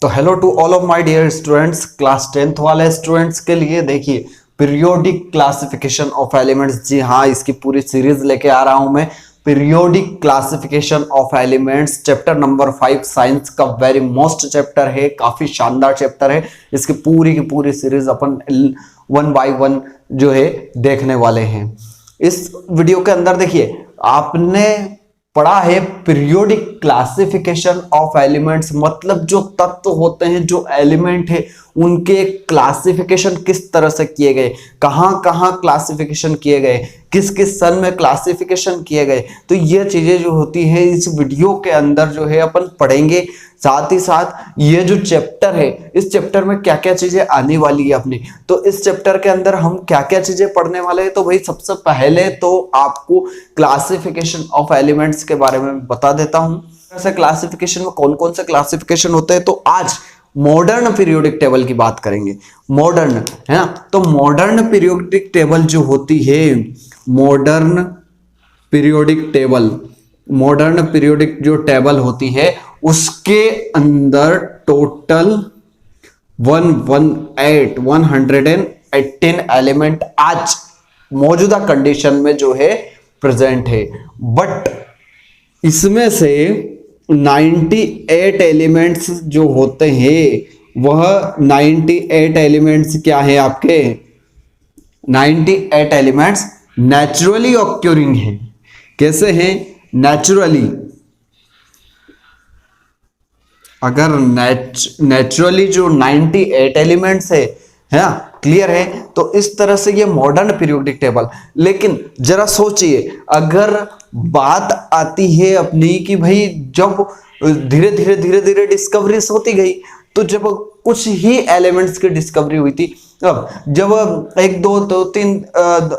तो hello to all of my dear students, class 10th वाले students के लिए देखिए पीरियोडिक क्लासिफिकेशन ऑफ एलिमेंट्स। जी हाँ, इसकी पूरी सीरीज लेके आ रहा हूं मैं। Periodic classification of elements chapter number 5 science का वेरी मोस्ट चैप्टर है, काफी शानदार चैप्टर है। इसकी पूरी की पूरी सीरीज अपन 1 by 1 जो है देखने वाले हैं। इस वीडियो के अंदर देखिए आपने पढ़ा है पीरियोडिक क्लासिफिकेशन ऑफ एलिमेंट्स, मतलब जो तत्व होते हैं, जो एलिमेंट है, उनके क्लासिफिकेशन किस तरह से किए गए, कहां कहां क्लासिफिकेशन किए गए, किस किस सन में क्लासिफिकेशन किए गए। तो ये चीजें जो होती है इस वीडियो के अंदर जो है अपन पढ़ेंगे। साथ ही साथ ये जो चैप्टर है, इस चैप्टर में क्या क्या चीजें आने वाली है अपनी, तो इस चैप्टर के अंदर हम क्या क्या चीजें पढ़ने वाले हैं। तो भाई सबसे पहले तो आपको क्लासिफिकेशन ऑफ एलिमेंट्स के बारे में बता देता हूं। ऐसे क्लासिफिकेशन में कौन कौन से क्लासिफिकेशन होते हैं। तो आज मॉडर्न पीरियोडिक टेबल की बात करेंगे। मॉडर्न है ना, तो मॉडर्न पीरियोडिक टेबल जो होती है, modern periodic table, modern periodic जो टेबल होती है उसके अंदर टोटल 118 एलिमेंट आज मौजूदा कंडीशन में जो है प्रेजेंट है। बट इसमें से 98 एलिमेंट्स जो होते हैं, वह 98 एलिमेंट्स क्या है आपके, 98 एलिमेंट्स नेचुरली ऑक्यूरिंग हैं। कैसे हैं? नेचुरली। अगर नेचुरली जो 98 एलिमेंट्स है ना, क्लियर है। तो इस तरह से ये मॉडर्न पीरियोडिक टेबल। लेकिन जरा सोचिए, अगर बात आती है अपनी कि भाई जब धीरे धीरे डिस्कवरीज होती गई, तो जब कुछ ही एलिमेंट्स की डिस्कवरी हुई थी, अब जब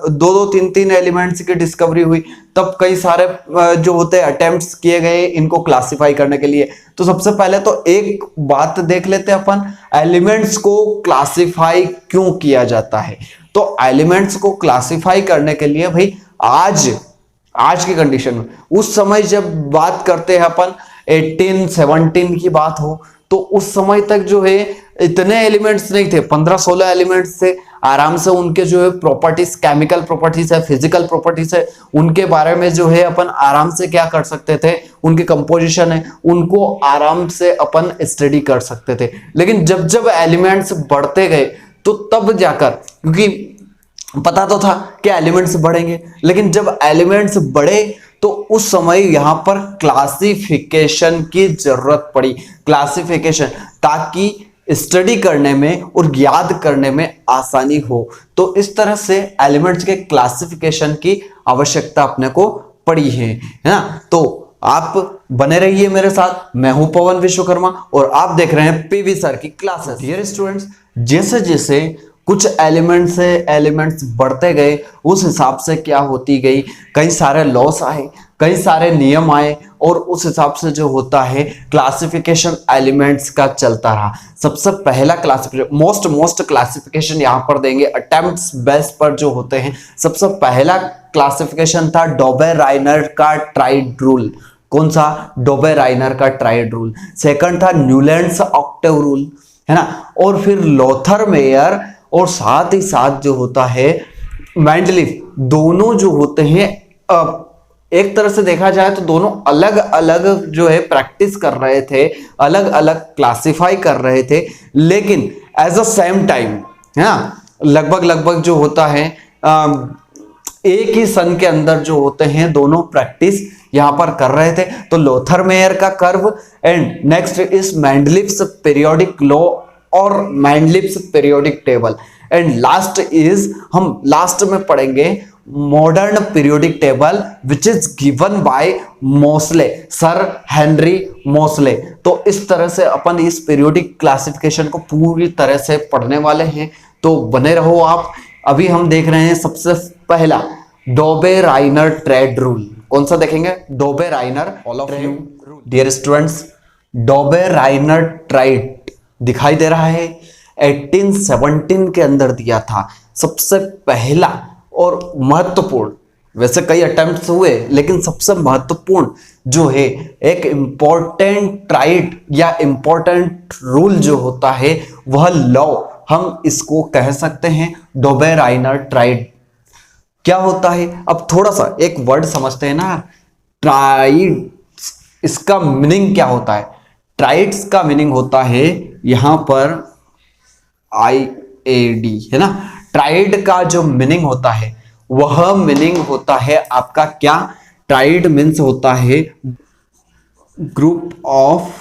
दो तीन एलिमेंट्स की डिस्कवरी हुई, तब कई सारे जो होते हैं अटेम्प्ट्स किए गए इनको क्लासिफाई करने के लिए। तो सबसे पहले तो एक बात देख लेते हैं अपन, एलिमेंट्स को क्लासिफाई क्यों किया जाता है। तो एलिमेंट्स को क्लासिफाई करने के लिए भाई आज की कंडीशन में, उस समय जब बात करते हैं अपन 1817 की बात हो, तो उस समय तक जो है इतने एलिमेंट्स नहीं थे, 15-16 एलिमेंट्स थे। आराम से उनके जो है प्रॉपर्टीज, केमिकल प्रॉपर्टीज है, फिजिकल प्रॉपर्टीज है, उनके बारे में जो है अपन आराम से क्या कर सकते थे, उनकी कंपोजिशन है, उनको आराम से अपन स्टडी कर सकते थे। लेकिन जब जब एलिमेंट्स बढ़ते गए, तो तब जाकर, क्योंकि पता तो था कि एलिमेंट्स बढ़ेंगे, लेकिन जब एलिमेंट्स बढ़े तो उस समय यहां पर क्लासिफिकेशन की जरूरत पड़ी। क्लासिफिकेशन, ताकि स्टडी करने में और याद करने में आसानी हो। तो इस तरह से एलिमेंट्स के क्लासिफिकेशन की आवश्यकता अपने को पड़ी है ना। तो आप बने रहिए मेरे साथ। मैं हूं पवन विश्वकर्मा और आप देख रहे हैं पीवी सर की क्लासेस। डियर स्टूडेंट्स, जैसे जैसे कुछ एलिमेंट्स बढ़ते गए, उस हिसाब से क्या होती गई, कई सारे लॉस आए, कई सारे नियम आए, और उस हिसाब से जो होता है क्लासिफिकेशन एलिमेंट्स का चलता रहा। सबसे पहला क्लासिफिकेशन, मोस्ट क्लासिफिकेशन यहां पर देंगे अटेम्प्ट्स बेस पर जो होते हैं। सबसे पहला क्लासिफिकेशन था डॉबे-राइनर का ट्राइड रूल। कौन सा? डॉबे-राइनर का ट्राइड रूल। सेकंड था न्यूलैंड्स ऑक्टेव रूल, है ना। और फिर लोथर-मेयर, और साथ ही साथ जो होता है मेंडलीफ। दोनों जो होते हैं, एक तरह से देखा जाए तो दोनों अलग अलग जो है प्रैक्टिस कर रहे थे, अलग अलग क्लासिफाई कर रहे थे, लेकिन एज अ सेम टाइम, है ना, लगभग जो होता है एक ही सन के अंदर जो होते हैं दोनों प्रैक्टिस यहां पर कर रहे थे। तो लोथर-मेयर का curve, and next is Mendeleev's periodic law और Mendeleev's periodic table, and last is, हम लास्ट में पढ़ेंगे modern periodic table which is given by Moseley, sir Henry Moseley. तो इस तरह से अपन इस पीरियोडिक क्लासिफिकेशन को पूरी तरह से पढ़ने वाले हैं, तो बने रहो आप। अभी हम देख रहे हैं सबसे पहला डॉबे-राइनर ट्रेड रूल। कौन सा देखेंगे? Dobereiner. All of you dear students, Dobereiner triad दिखाई दे रहा है, 1817 के अंदर दिया था। सबसे पहला और महत्वपूर्ण वैसे कई अटेम्प्ट्स हुए, लेकिन सबसे महत्वपूर्ण जो है एक इंपॉर्टेंट ट्राइड या इंपॉर्टेंट रूल जो होता है वह लॉ, हम इसको कह सकते हैं डोबेराइनर ट्राइड। क्या होता है, अब थोड़ा सा एक वर्ड समझते हैं ना, ट्राइड, इसका मीनिंग क्या होता है। ट्राइड्स का मीनिंग होता है यहां पर IAD है ना। ट्राइड का जो मीनिंग होता है वह मीनिंग होता है आपका क्या, ट्राइड मीन्स होता है group of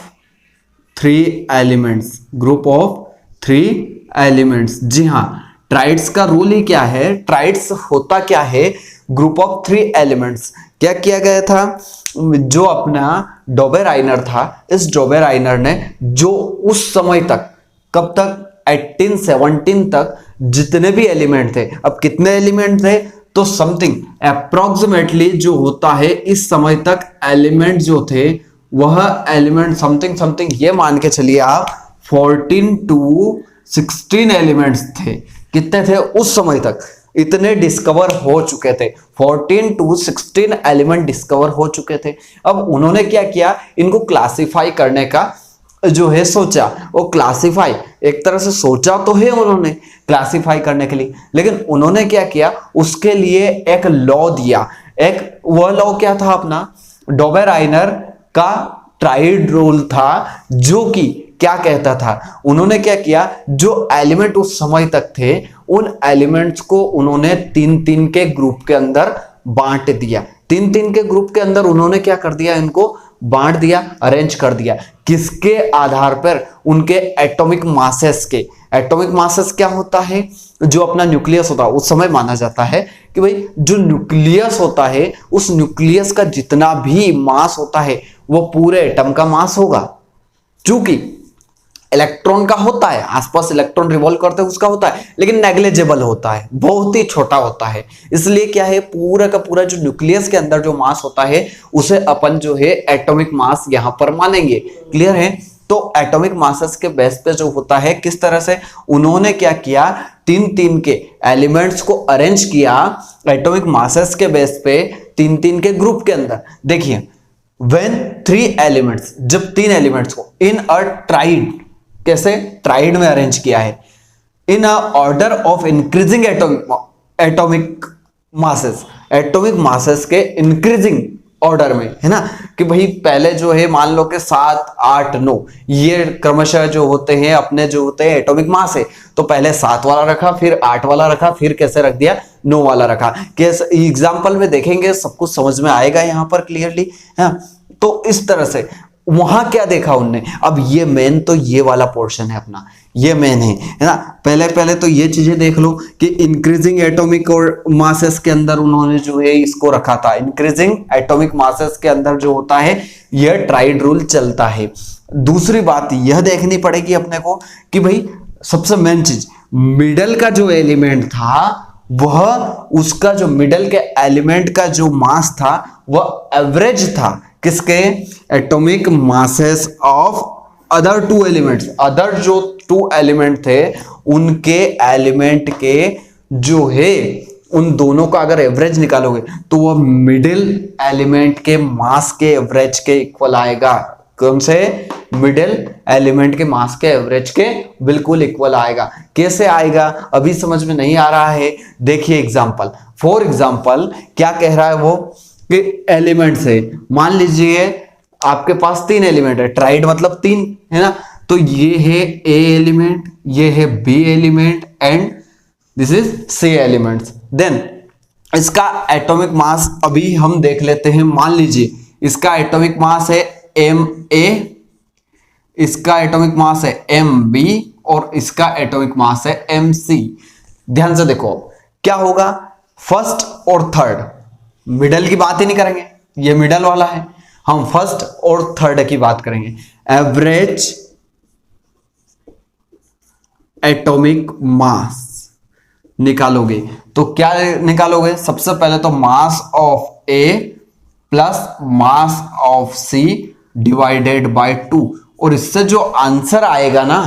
3 elements, group of 3 elements. जी हाँ, ट्राइड्स का रूल ही क्या है, ट्राइड्स होता क्या है, ग्रुप ऑफ 3 एलिमेंट्स। क्या किया गया था, जो अपना डोबेराइनर था, इस डोबेराइनर ने जो उस समय तक, कब तक, 1817 तक जितने भी एलिमेंट थे, अब कितने एलिमेंट थे, तो समथिंग अप्रोक्सीमेटली जो होता है इस समय तक एलिमेंट जो थे वह एलिमेंट समथिंग समथिंग, ये मान के चलिए आप 14 to 16 एलिमेंट्स थे। कितने थे उस समय तक, इतने डिस्कवर हो चुके थे, 14 to 16 एलिमेंट डिस्कवर हो चुके थे। अब उन्होंने क्या किया, इनको क्लासिफाई करने का जो है सोचा, वो क्लासिफाई एक तरह से सोचा तो है उन्होंने क्लासिफाई करने के लिए, लेकिन उन्होंने क्या किया, उसके लिए एक लॉ दिया। एक वह लॉ क्या था अपना, डोबेराइनर का ट्राइड रूल था, जो कि क्या कहता था, उन्होंने क्या किया, जो एलिमेंट उस समय तक थे उन एलिमेंट्स को उन्होंने 3-3 के ग्रुप के अंदर बांट दिया। 3-3 के ग्रुप के अंदर उन्होंने क्या कर दिया, इनको बांट दिया, अरेंज कर दिया। किसके आधार पर, उनके एटॉमिक मासेस के। एटॉमिक मासेस क्या होता है, जो अपना न्यूक्लियस होता है, उस समय माना जाता है कि भाई जो न्यूक्लियस होता है, उस न्यूक्लियस का जितना भी मास होता है वो पूरे एटम का मास होगा। चूंकि इलेक्ट्रॉन का होता है, आसपास इलेक्ट्रॉन रिवॉल्व करते हैं उसका होता है, लेकिन नेग्लिजिबल होता है, बहुत ही छोटा होता है। इसलिए क्या है, पूरा का पूरा जो न्यूक्लियस के अंदर जो मास होता है उसे अपन जो है एटॉमिक मास यहां पर मानेंगे। क्लियर है। तो एटॉमिक मासेस के बेस पे जो होता है, किस तरह से उन्होंने क्या किया, 3-3 के एलिमेंट्स को अरेंज किया एटॉमिक मासेस के बेस पे, 3-3 के ग्रुप के अंदर। देखिए, व्हेन 3 एलिमेंट्स, जब 3 एलिमेंट्स को इन अ ट्राइड, कैसे ट्राइड में अरेंज किया है, in a order of increasing atomic masses, atomic masses के इंक्रीजिंग ऑर्डर में, है ना, कि भाई पहले जो है मान लो कि 7, 8, 9 ये क्रमशः जो होते हैं अपने जो होते हैं एटॉमिक मास है, तो पहले 7 वाला रखा, फिर 8 वाला रखा, फिर कैसे रख दिया, 9 वाला रखा। कैसे एग्जाम्पल में देखेंगे, सब कुछ समझ में आएगा यहां पर क्लियरली, है। तो इस तरह से वहां क्या देखा उनने, अब ये मेन तो ये वाला पोर्शन है अपना, ये मेन है ना। पहले तो ये चीजें देख लो कि इंक्रीजिंग एटॉमिक और मासेस के अंदर उन्होंने जो है इसको रखा था, इंक्रीजिंग एटॉमिक मासेस के अंदर जो होता है यह ट्राइड रूल चलता है। दूसरी बात यह देखनी पड़ेगी अपने को कि भाई सबसे मेन चीज, मिडल का जो एलिमेंट था वह, उसका जो मिडल के एलिमेंट का जो मास था वह एवरेज था किसके, atomic masses of other 2 elements, other जो 2 एलिमेंट थे उनके एलिमेंट के जो है, उन दोनों का अगर एवरेज निकालोगे तो वह मिडिल एलिमेंट के मास के एवरेज के इक्वल आएगा। कौन से, मिडिल एलिमेंट के मास के एवरेज के बिल्कुल इक्वल आएगा। कैसे आएगा अभी समझ में नहीं आ रहा है, देखिए एग्जांपल। फॉर एग्जांपल क्या कह रहा है वो कि एलिमेंट से, मान लीजिए आपके पास 3 एलिमेंट है, ट्राइड मतलब 3 है ना, तो ये है ए एलिमेंट, ये है B element and this is C elements. Then इसका एटॉमिक मास अभी हम देख लेते हैं। मान लीजिए इसका एटॉमिक मास है Ma, इसका एटॉमिक मास है Mb और इसका एटॉमिक मास है Mc। ध्यान से देखो क्या होगा, फर्स्ट और थर्ड, मिडल की बात ही नहीं करेंगे, ये मिडल वाला है, हम फर्स्ट और थर्ड की बात करेंगे। एवरेज एटॉमिक मास निकालोगे तो क्या निकालोगे, सबसे पहले तो mass of A plus mass of C divided by 2, और इससे जो आंसर आएगा ना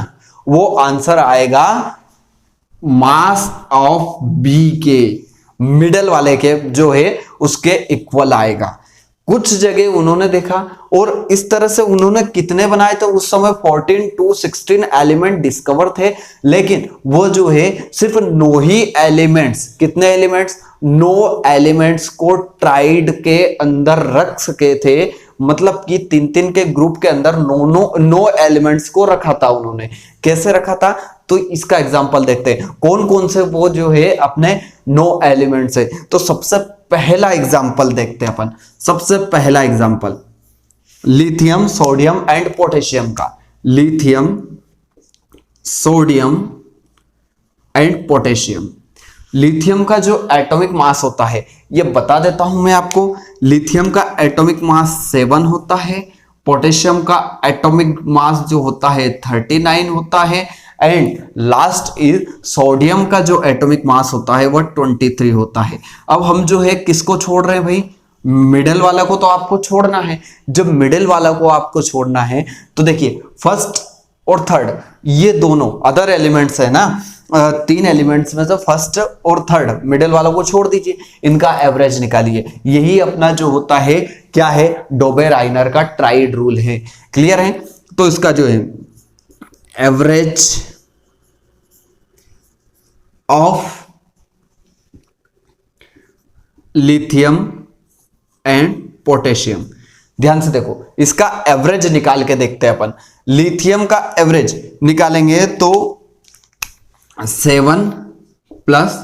वो आंसर आएगा मास ऑफ बी के, मिडल वाले के जो है उसके इक्वल आएगा। कुछ जगह उन्होंने देखा और इस तरह से उन्होंने कितने बनाए थे उस समय 14 to 16 एलिमेंट डिस्कवर थे, लेकिन वो जो है सिर्फ 9 ही एलिमेंट्स, कितने एलिमेंट्स, 9 एलिमेंट्स को ट्राइड के अंदर रख सके थे। मतलब कि 3-3 के ग्रुप के अंदर 9 एलिमेंट्स को रखा था उन्होंने। कैसे रखा था तो इसका एग्जांपल देखते हैं कौन कौन से वो जो है अपने 9 एलिमेंट्स है। तो सबसे पहला एग्जांपल देखते हैं अपन। सबसे पहला example lithium, sodium and potassium का। Lithium, sodium and potassium. Lithium का जो एटॉमिक मास होता है ये बता देता हूं मैं आपको। लिथियम का एटॉमिक मास 7 होता है, पोटेशियम का एटॉमिक मास जो होता है 39 होता है, एंड लास्ट इज सोडियम का जो एटॉमिक मास होता है वो 23 होता है। अब हम जो है किसको छोड़ रहे हैं भाई, मिडिल वाला को तो आपको छोड़ना है। जब मिडिल वाला को आपको छोड़ना है तो देखिए फर्स्ट और थर्ड ये दोनों अदर एलिमेंट्स है ना, 3 एलिमेंट्स में से फर्स्ट और थर्ड मिडिल वालों को छोड़ दीजिए, इनका एवरेज निकालिए। यही अपना जो होता है क्या है, डोबे-राइनर का ट्राइड रूल है। क्लियर है? तो इसका जो है average of lithium and potassium, ध्यान से देखो इसका एवरेज निकाल के देखते हैं अपन। लिथियम का एवरेज निकालेंगे तो 7 +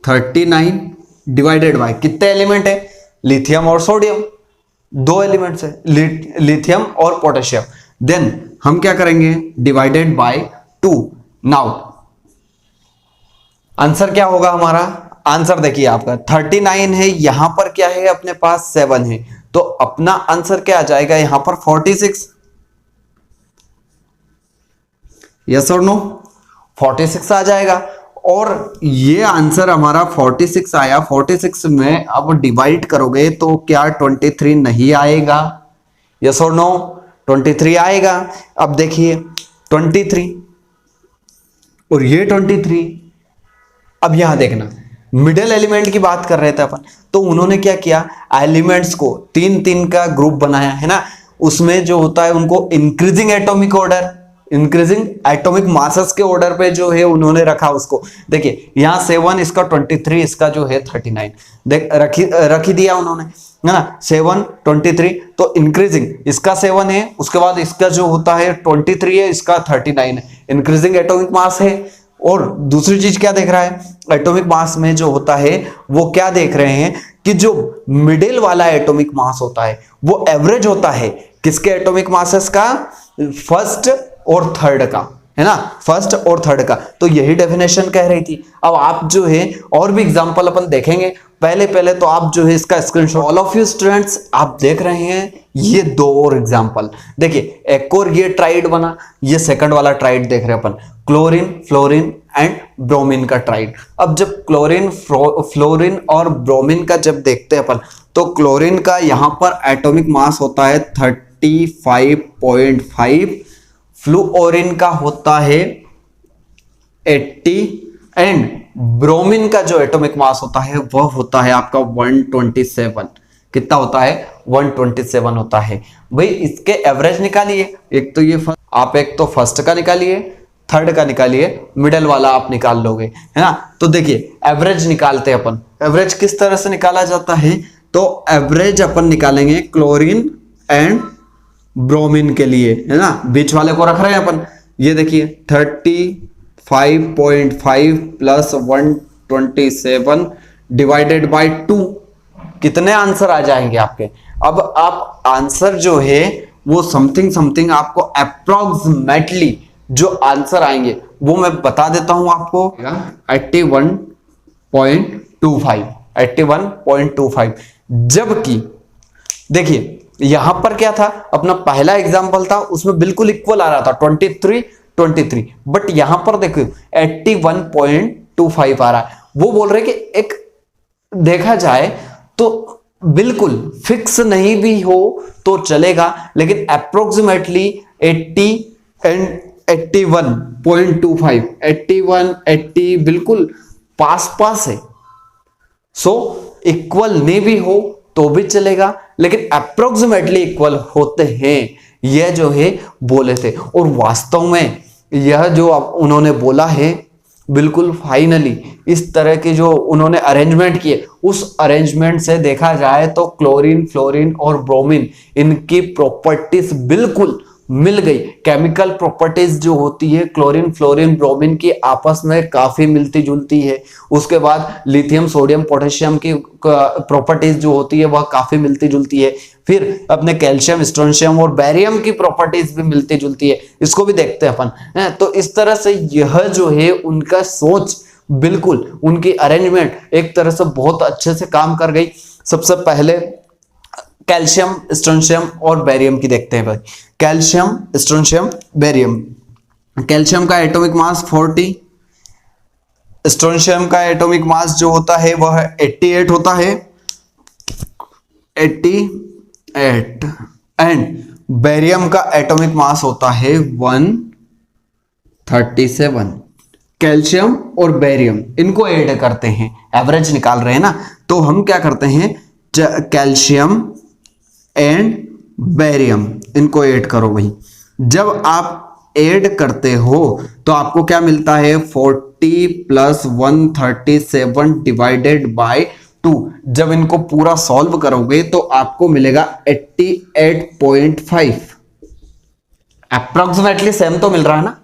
39 डिवाइडेड बाय कितने एलिमेंट है, लिथियम और सोडियम, 2 एलिमेंट्स है, लिथियम और पोटेशियम। देन हम क्या करेंगे, डिवाइडेड बाय 2। नाउ आंसर क्या होगा हमारा, आंसर देखिए आपका 39 है, यहां पर क्या है अपने पास 7 है, तो अपना आंसर क्या आ जाएगा यहां पर 46। यस और नो, 46 आ जाएगा। और ये आंसर हमारा 46 आया। 46 में अब डिवाइड करोगे तो क्या 23 नहीं आएगा, यस और नो, 23 आएगा। अब देखिए 23 और ये 23। अब यहां देखना मिडिल एलिमेंट की बात कर रहे थे अपन, तो उन्होंने क्या किया, एलिमेंट्स को 3-3 का ग्रुप बनाया है ना, उसमें जो होता है उनको increasing atomic order, increasing atomic masses के ऑर्डर पे जो है उन्होंने रखा उसको। देखिए यहां 7, इसका 23, इसका जो है 39, देख रखी दिया उन्होंने, है ना, 7 23, तो इंक्रीजिंग इसका 7 है, उसके बाद इसका जो होता है 23 है, इसका 39 है, इंक्रीजिंग एटॉमिक मास है। और दूसरी चीज क्या देख रहा है, एटॉमिक मास में जो होता है वो क्या देख रहे हैं कि जो मिडिल वाला एटॉमिक मास होता है वो एवरेज होता है किसके एटॉमिक मासेस का, फर्स्ट और थर्ड का, है ना, फर्स्ट और थर्ड का। तो यही डेफिनेशन कह रही थी। अब आप जो है और भी एग्जांपल अपन देखेंगे, पहले तो आप जो है इसका screenshot, all of you students आप देख रहे हैं ये 2 और एग्जांपल। देखिए एक और ये ट्राइड बना, ये सेकंड वाला ट्राइड देख रहे हैं अपन, क्लोरीन, फ्लोरीन एंड ब्रोमीन का ट्राइड। अब जब क्लोरीन, फ्लोरीन और ब्रोमीन का जब देखते हैं अपन, तो क्लोरीन का यहां पर एटॉमिक मास होता है 35.5, फ्लूओरिन का होता है 80 एंड ब्रोमीन का जो एटॉमिक मास होता है वह होता है आपका 127। कितना होता है, 127 होता है। भाई इसके एवरेज निकालिए, एक तो ये आप एक तो फर्स्ट का निकालिए, थर्ड का निकालिए, मिडिल वाला आप निकाल लोगे, है ना। तो देखिए एवरेज निकालते हैं अपन। एवरेज किस तरह से निकाला जाता है, तो एवरेज अपन निकालेंगे क्लोरीन एंड ब्रोमीन के लिए, है ना, बीच वाले को रख रहे हैं अपन। ये देखिए 35.5 + 127 डिवाइडेड बाय 2, कितने आंसर आ जाएंगे आपके। अब आप आंसर जो है वो समथिंग आपको अप्रोक्सीमेटली जो आंसर आएंगे वो मैं बता देता हूं आपको, 81.25। जबकि देखिए यहां पर क्या था, अपना पहला एग्जांपल था उसमें बिल्कुल इक्वल आ रहा था 23, बट यहां पर देखो 81.25 आ रहा है। वो बोल रहे कि एक देखा जाए तो बिल्कुल फिक्स नहीं भी हो तो चलेगा, लेकिन अप्रोक्सीमेटली 80 एंड 81.25, 80 बिल्कुल पास है। सो इक्वल नहीं भी हो तो भी चलेगा, लेकिन अप्रोक्सीमेटली इक्वल होते हैं, यह जो है बोले थे। और वास्तव में यह जो अब उन्होंने बोला है बिल्कुल फाइनली इस तरह की जो उन्होंने अरेंजमेंट किए, उस अरेंजमेंट से देखा जाए तो क्लोरीन, फ्लोरीन और ब्रोमीन इनकी प्रॉपर्टीज बिल्कुल मिल गई। केमिकल प्रॉपर्टीज जो होती है क्लोरीन, फ्लोरीन, ब्रोमीन की आपस में काफी मिलती जुलती है। उसके बाद लिथियम, सोडियम, पोटेशियम की प्रॉपर्टीज जो होती है वह काफी मिलती जुलती है। फिर अपने कैल्शियम, स्ट्रोंशियम और बैरियम की प्रॉपर्टीज भी मिलती जुलती है, इसको भी देखते हैं अपन है। तो इस तरह से यह जो है उनका सोच, बिल्कुल उनकी अरेंजमेंट एक तरह से बहुत अच्छे से काम कर गई। सबसे पहले कैल्शियम, स्ट्रोंशियम और बैरियम की देखते हैं भाई। Calcium, strontium, barium. कैल्शियम का एटॉमिक मास 40, स्ट्रोंशियम का एटॉमिक मास जो होता है वह 88 होता है, 88। एंड बैरियम का एटॉमिक मास होता है 137। कैल्शियम और बैरियम इनको ऐड करते हैं, एवरेज निकाल रहे हैं ना, तो हम क्या करते हैं, कैल्शियम एंड बैरियम इनको ऐड करो भाई। जब आप ऐड करते हो तो आपको क्या मिलता है, 40 प्लस 137 डिवाइडेड बाय 2। जब इनको पूरा सॉल्व करोगे तो आपको मिलेगा 88.5। अप्रोक्सीमेटली सेम तो मिल रहा है ना।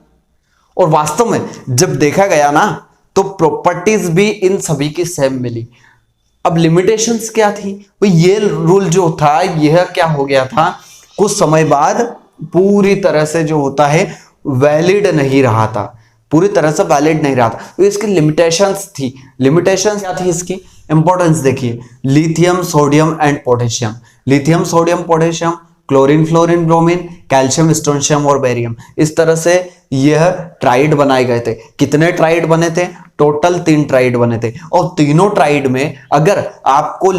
और वास्तव में जब देखा गया ना तो प्रॉपर्टीज भी इन सभी की सेम मिली। अब लिमिटेशंस क्या थी, तो ये रूल जो था यह क्या हो गया था, कुछ समय बाद पूरी तरह से जो होता है वैलिड नहीं रहा था, पूरी तरह से वैलिड नहीं रहा था। तो इसकी लिमिटेशंस थी। लिमिटेशंस क्या थी इसकी, इंपॉर्टेंस देखिए, lithium, sodium and potassium. Lithium, sodium, potassium, chlorine, fluorine, bromine, calcium, strontium और बैरियम, इस तरह से यह ट्राइड बनाए गए थे। कितने ट्राइड बने थे, टोटल 3 ट्राइड बने थे। और तीनों ट्राइड में अगर आपको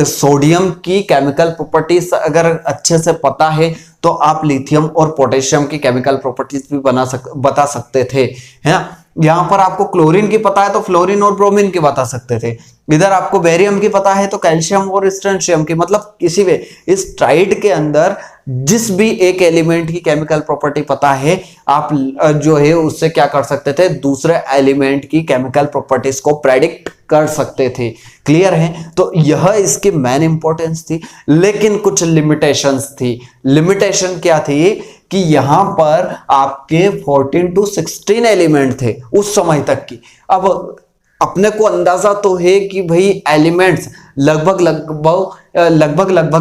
सोडियम की केमिकल प्रॉपर्टीज अगर अच्छे से पता है तो आप लिथियम और पोटेशियम की केमिकल प्रॉपर्टीज भी बता सकते थे, है ना। यहां पर आपको क्लोरीन की पता है तो फ्लोरीन और ब्रोमीन की बता सकते थे। इधर आपको बैरियम की पता है तो कैल्शियम और स्ट्रोंशियम की, मतलब किसी भी इस ट्राइड के अंदर जिस भी एक एलिमेंट की केमिकल प्रॉपर्टी पता है, आप जो है उससे क्या कर सकते थे, दूसरे एलिमेंट की केमिकल प्रॉपर्टीज को प्रेडिक्ट कर सकते थे। क्लियर है। तो यह इसकी मेन इंपॉर्टेंस थी, लेकिन कुछ लिमिटेशंस थी। लिमिटेशन क्या थी कि यहां पर आपके 14 to 16 एलिमेंट थे उस समय तक की। अब अपने को अंदाजा तो है कि भाई एलिमेंट्स लगभग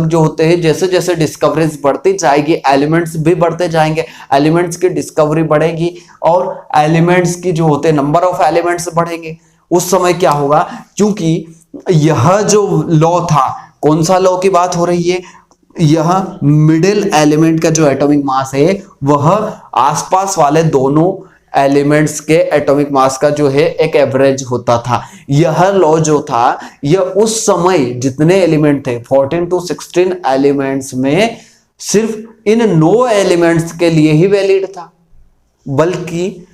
जो होते हैं, जैसे जैसे डिस्कवरीज बढ़ती जाएगी एलिमेंट्स भी बढ़ते जाएंगे, एलिमेंट्स की डिस्कवरी बढ़ेगी और एलिमेंट्स की जो होते हैं नंबर ऑफ एलिमेंट्स बढ़ेंगे। उस समय क्या होगा, क्योंकि यह जो लॉ था, कौन सा लॉ की बात हो रही है, यह मिडिल एलिमेंट का जो एटॉमिक मास है वह आसपास वाले दोनों एलिमेंट्स के एटॉमिक मास का जो है एक एवरेज होता था। यह लॉ जो था यह उस समय जितने एलिमेंट थे 14 to 16 एलिमेंट्स में सिर्फ इन 9 एलिमेंट्स के लिए ही वैलिड था, बल्कि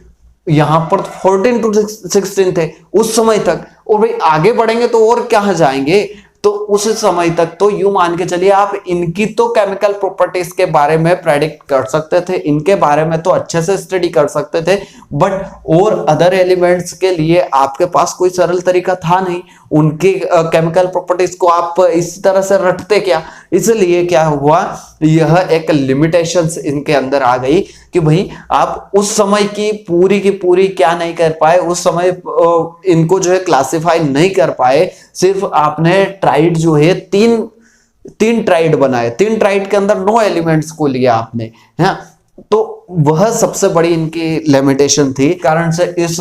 यहां पर 14 to 16 थे उस समय तक। और भाई आगे बढ़ेंगे तो और कहां जाएंगे, तो उस समय तक तो यूं मान के चलिए आप इनकी तो केमिकल प्रॉपर्टीज के बारे में प्रेडिक्ट कर सकते थे, इनके बारे में तो अच्छे से स्टडी कर सकते थे, बट और अदर एलिमेंट्स के लिए आपके पास कोई सरल तरीका था नहीं। उनकी केमिकल प्रॉपर्टीज को आप इस तरह से रटते क्या, इसलिए क्या हुआ, यह एक लिमिटेशंस इनके अंदर आ गई कि भाई आप उस समय की पूरी क्या नहीं कर पाए, उस समय इनको जो है क्लासिफाई नहीं कर पाए। सिर्फ आपने ट्राइड जो है तीन ट्राइड बनाए, 3 ट्राइड के अंदर 9 एलिमेंट्स को लिया आपने, है। तो वह सबसे बड़ी इनकी लिमिटेशन थी। कारण से इस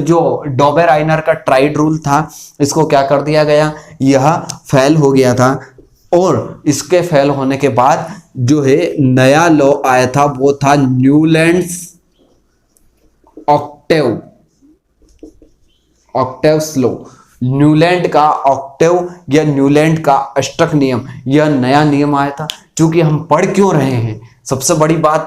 जो डॉबे-राइनर का ट्राइड रूल था इसको क्या कर दिया गया, यह फेल हो गया था। और इसके फेल होने के बाद जो है नया लॉ आया था वो था न्यूलैंड्स ऑक्टेव्स लॉ। न्यूलैंड का ऑक्टेव या न्यूलैंड का अष्टक नियम, यह नया नियम आया था। क्योंकि हम पढ़ क्यों रहे हैं, सबसे बड़ी बात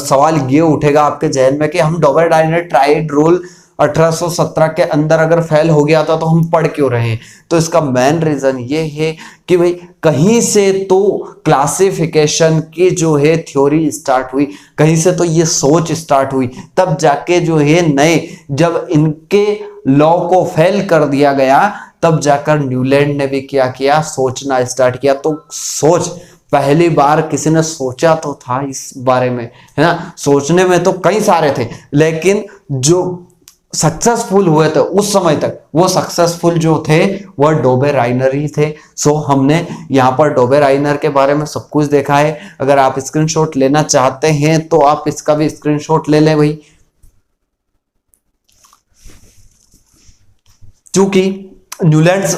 सवाल ये उठेगा आपके जहन में कि हम डॉबे-राइनर ट्राइड रूल 1817 के अंदर अगर फेल हो गया था तो हम पढ़ क्यों रहे हैं? तो इसका मेन रीजन ये है कि भाई कहीं से तो क्लासिफिकेशन की जो है थ्योरी स्टार्ट हुई, कहीं से तो ये सोच स्टार्ट हुई, तब जाके जो है नए, जब इनके लॉ को फेल कर दिया गया तब जाकर न्यूलैंड ने भी क्या किया, सोचना स्टार्ट किया। तो सोच, पहली बार किसी ने सोचा तो था इस बारे में, है ना। सोचने में तो कई सारे थे, लेकिन जो सक्सेसफुल हुए थे उस समय तक, वो सक्सेसफुल जो थे वह डोबेराइनर ही थे। सो हमने यहाँ पर डोबेराइनर के बारे में सब कुछ देखा है। अगर आप स्क्रीनशॉट लेना चाहते हैं तो आप इसका भी स्क्रीनशॉट ले लें भाई, क्योंकि न्यूलैंड्स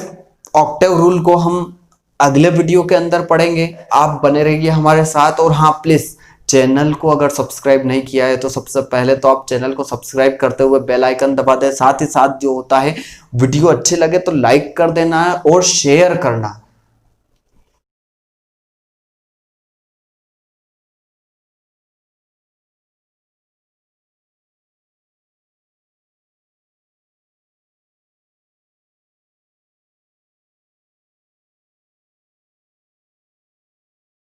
ऑक्टेव रूल को हम अगले वीडियो के अंदर पढ़ेंगे। आप बने रहिए हमारे साथ। और हाँ, प्लीज चैनल को अगर सब्सक्राइब नहीं किया है तो सबसे पहले तो आप चैनल को सब्सक्राइब करते हुए बेल आइकन दबा दें। साथ ही साथ जो होता है, वीडियो अच्छे लगे तो लाइक कर देना है और शेयर करना।